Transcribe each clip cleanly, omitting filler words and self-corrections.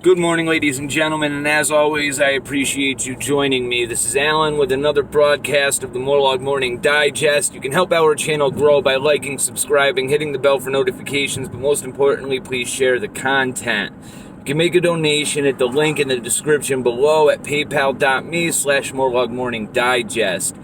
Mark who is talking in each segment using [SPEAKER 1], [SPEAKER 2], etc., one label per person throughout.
[SPEAKER 1] Good morning, ladies and gentlemen, and as always, I appreciate you joining me. This is Alan with another broadcast of the Morlog Morning Digest. You can help our channel grow by liking, subscribing, hitting the bell for notifications, but most importantly, please share the content. You can make a donation at the link in the description below at paypal.me/MorlogMorningDigest.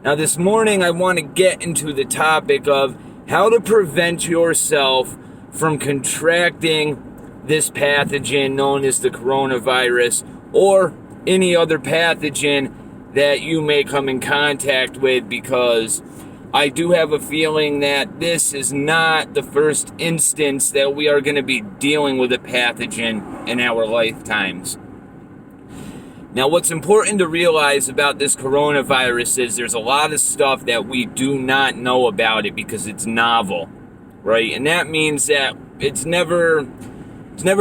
[SPEAKER 1] Now, this morning, I want to get into the topic of how to prevent yourself from contracting this pathogen known as the coronavirus or any other pathogen that you may come in contact with, because I do have a feeling that this is not the first instance that we are going to be dealing with a pathogen in our lifetimes. Now, what's important to realize about this coronavirus is there's a lot of stuff that we do not know about it because it's novel, right? And that means that it's never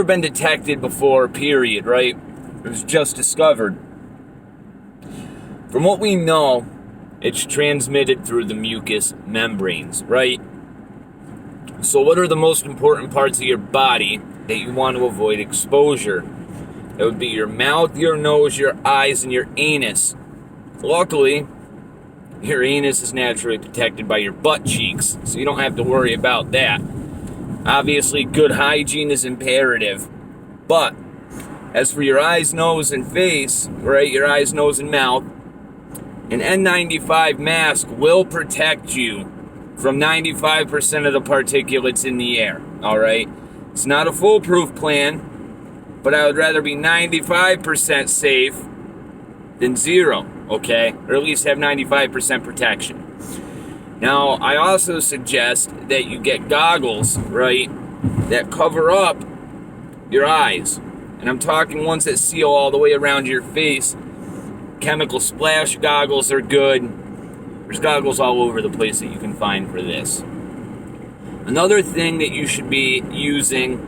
[SPEAKER 1] been detected before, period, right? It was just discovered. From what we know, it's transmitted through the mucous membranes, right? So what are the most important parts of your body that you want to avoid exposure? That would be your mouth, your nose, your eyes, and your anus. Luckily, your anus is naturally protected by your butt cheeks, so you don't have to worry about that. Obviously, good hygiene is imperative. But as for your eyes, nose, and face, right, your eyes, nose, and mouth, an N95 mask will protect you from 95% of the particulates in the air, all right? It's not a foolproof plan, but I would rather be 95% safe than zero, okay? Or at least have 95% protection. Now, I also suggest that you get goggles, right, that cover up your eyes. And I'm talking ones that seal all the way around your face. Chemical splash goggles are good. There's goggles all over the place that you can find for this. Another thing that you should be using,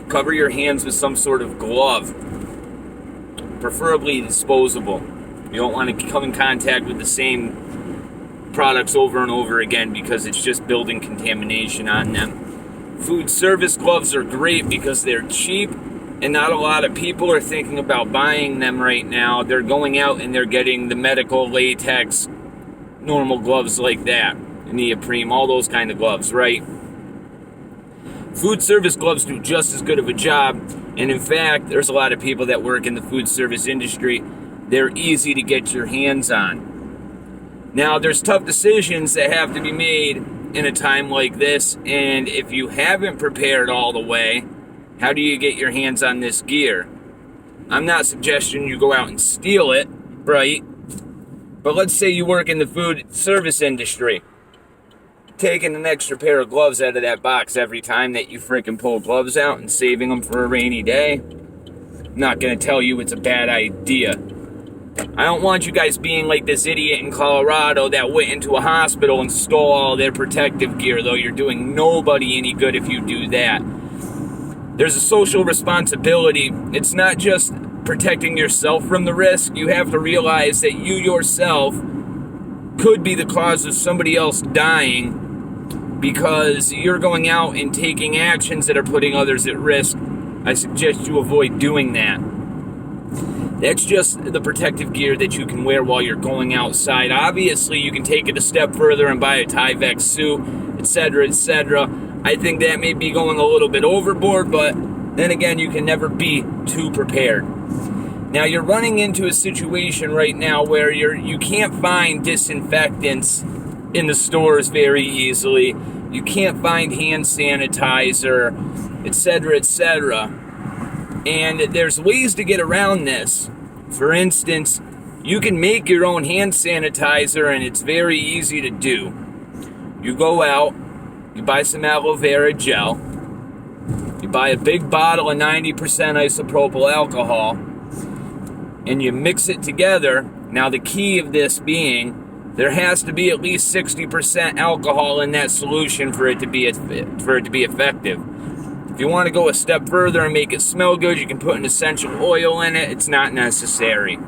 [SPEAKER 1] cover your hands with some sort of glove, preferably disposable. You don't want to come in contact with the same products over and over again because it's just building contamination on them. Food service gloves are great because they're cheap and not a lot of people are thinking about buying them right now. They're going out and they're getting the medical latex, normal gloves like that, neoprene, all those kind of gloves, right? Food service gloves do just as good of a job, and in fact, there's a lot of people that work in the food service industry. They're easy to get your hands on. Now, there's tough decisions that have to be made in a time like this, and if you haven't prepared all the way, how do you get your hands on this gear? I'm not suggesting you go out and steal it, right? But let's say you work in the food service industry. Taking an extra pair of gloves out of that box every time that you freaking pull gloves out and saving them for a rainy day, I'm not going to tell you it's a bad idea. I don't want you guys being like this idiot in Colorado that went into a hospital and stole all their protective gear, though you're doing nobody any good if you do that. There's a social responsibility. It's not just protecting yourself from the risk. You have to realize that you yourself could be the cause of somebody else dying because you're going out and taking actions that are putting others at risk. I suggest you avoid doing that. That's just the protective gear that you can wear while you're going outside. Obviously, you can take it a step further and buy a anti-vax suit, etc., etc. I think that may be going a little bit overboard, but then again, you can never be too prepared. Now, you're running into a situation right now where you can't find disinfectants in the stores very easily. You can't find hand sanitizer, etc., etc. And there's ways to get around this. For instance, you can make your own hand sanitizer, and it's very easy to do. You go out, you buy some aloe vera gel, you buy a big bottle of 90% isopropyl alcohol, and you mix it together. Now, the key of this being, there has to be at least 60% alcohol in that solution for it to be effective. If you want to go a step further and make it smell good, you can put an essential oil in it. It's not necessary.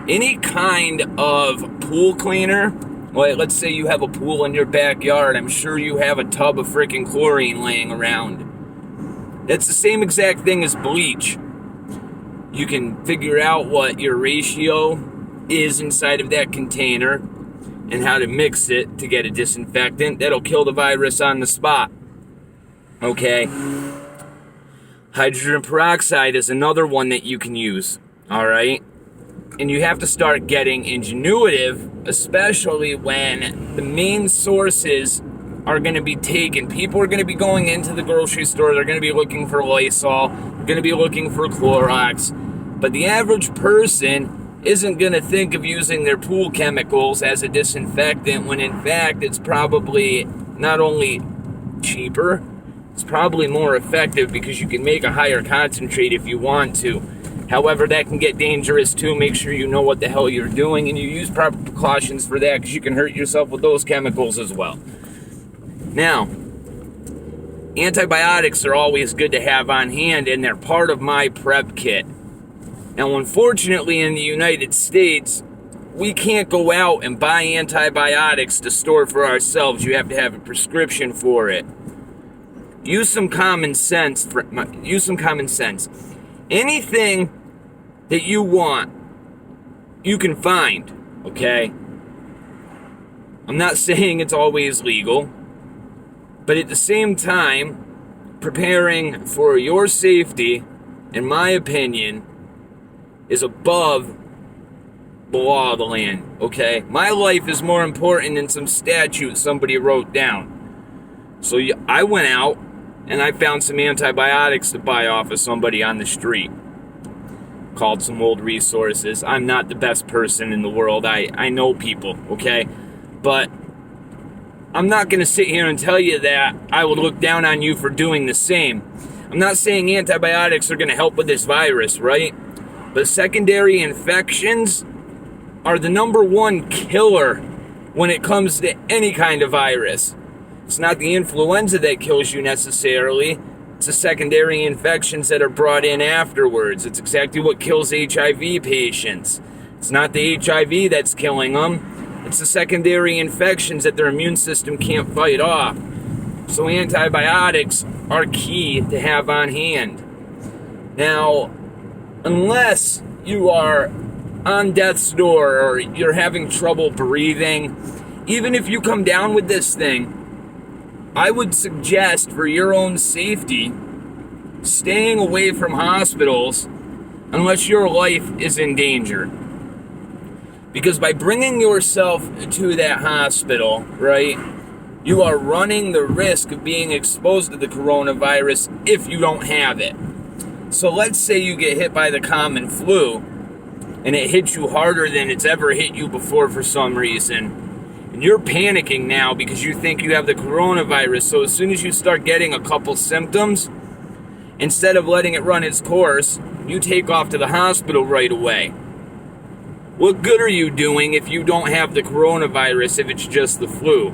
[SPEAKER 1] Any kind of pool cleaner, like let's say you have a pool in your backyard, I'm sure you have a tub of freaking chlorine laying around. That's the same exact thing as bleach. You can figure out what your ratio is inside of that container and how to mix it to get a disinfectant. That'll kill the virus on the spot. Okay? Hydrogen peroxide is another one that you can use. Alright? And you have to start getting ingenuitive, especially when the main sources are going to be taken. People are going to be going into the grocery store. They're going to be looking for Lysol. They're going to be looking for Clorox. But the average person isn't going to think of using their pool chemicals as a disinfectant when in fact it's probably not only cheaper, it's probably more effective because you can make a higher concentrate if you want to. However, that can get dangerous too. Make sure you know what the hell you're doing and you use proper precautions for that because you can hurt yourself with those chemicals as well. Now, antibiotics are always good to have on hand and they're part of my prep kit. Now, unfortunately, in the United States, we can't go out and buy antibiotics to store for ourselves. You have to have a prescription for it. Use some common sense. Anything that you want, you can find, okay? I'm not saying it's always legal, but at the same time, preparing for your safety, in my opinion, is above the law of the land, okay? My life is more important than some statute somebody wrote down. So I went out and I found some antibiotics to buy off of somebody on the street. Called some old resources. I'm not the best person in the world. I know people, okay? But I'm not going to sit here and tell you that I would look down on you for doing the same. I'm not saying antibiotics are going to help with this virus, right? But secondary infections are the number one killer when it comes to any kind of virus. It's not the influenza that kills you necessarily. It's the secondary infections that are brought in afterwards. It's exactly what kills HIV patients. It's not the HIV that's killing them. It's the secondary infections that their immune system can't fight off. So antibiotics are key to have on hand. Now, unless you are on death's door or you're having trouble breathing, even if you come down with this thing, I would suggest for your own safety, staying away from hospitals unless your life is in danger. Because by bringing yourself to that hospital, right, you are running the risk of being exposed to the coronavirus if you don't have it. So let's say you get hit by the common flu and it hits you harder than it's ever hit you before for some reason. And you're panicking now because you think you have the coronavirus. So as soon as you start getting a couple symptoms, instead of letting it run its course, you take off to the hospital right away. What good are you doing if you don't have the coronavirus if it's just the flu?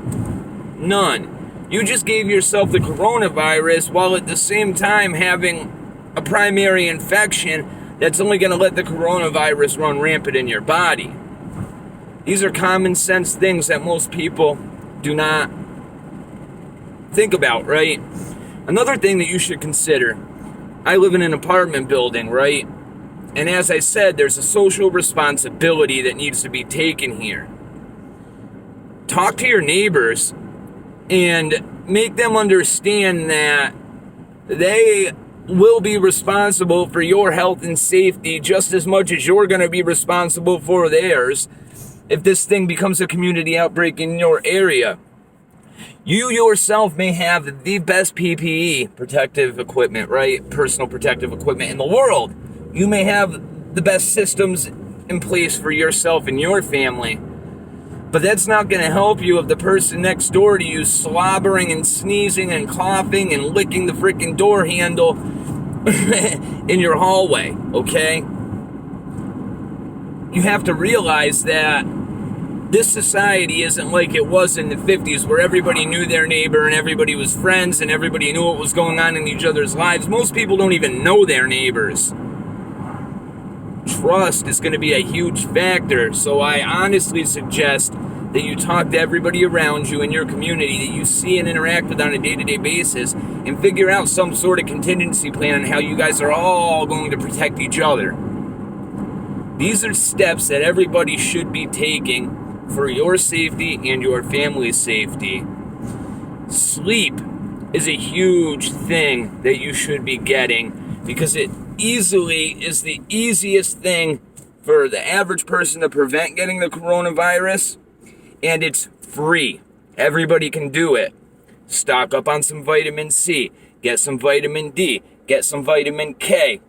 [SPEAKER 1] None. You just gave yourself the coronavirus while at the same time having a primary infection that's only going to let the coronavirus run rampant in your body. These are common sense things that most people do not think about, right? Another thing that you should consider, I live in an apartment building, right? And as I said, there's a social responsibility that needs to be taken here. Talk to your neighbors and make them understand that they will be responsible for your health and safety just as much as you're going to be responsible for theirs if this thing becomes a community outbreak in your area. You yourself may have the best PPE, protective equipment, right? Personal protective equipment in the world. You may have the best systems in place for yourself and your family. But that's not going to help you if the person next door to you slobbering and sneezing and coughing and licking the freaking door handle in your hallway, okay? You have to realize that this society isn't like it was in the 50s where everybody knew their neighbor and everybody was friends and everybody knew what was going on in each other's lives. Most people don't even know their neighbors. Trust is going to be a huge factor, so I honestly suggest that you talk to everybody around you in your community that you see and interact with on a day-to-day basis and figure out some sort of contingency plan on how you guys are all going to protect each other. These are steps that everybody should be taking for your safety and your family's safety. Sleep is a huge thing that you should be getting because it easily is the easiest thing for the average person to prevent getting the coronavirus, and it's free. Everybody can do it. Stock up on some vitamin C, get some vitamin D, get some vitamin K.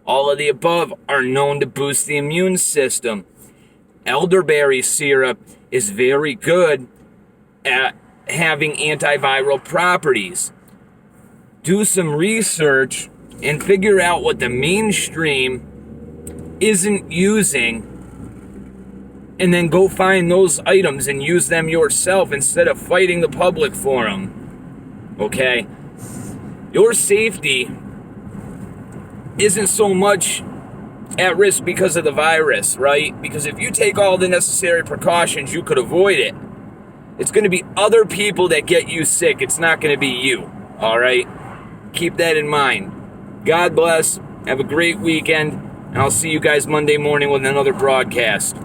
[SPEAKER 1] All of the above are known to boost the immune system. Elderberry syrup is very good at having antiviral properties. Do some research and figure out what the mainstream isn't using, and then go find those items and use them yourself instead of fighting the public for them. Okay? Your safety isn't so much at risk because of the virus, right? Because if you take all the necessary precautions, you could avoid it. It's going to be other people that get you sick. It's not going to be you, all right? Keep that in mind. God bless. Have a great weekend, and I'll see you guys Monday morning with another broadcast.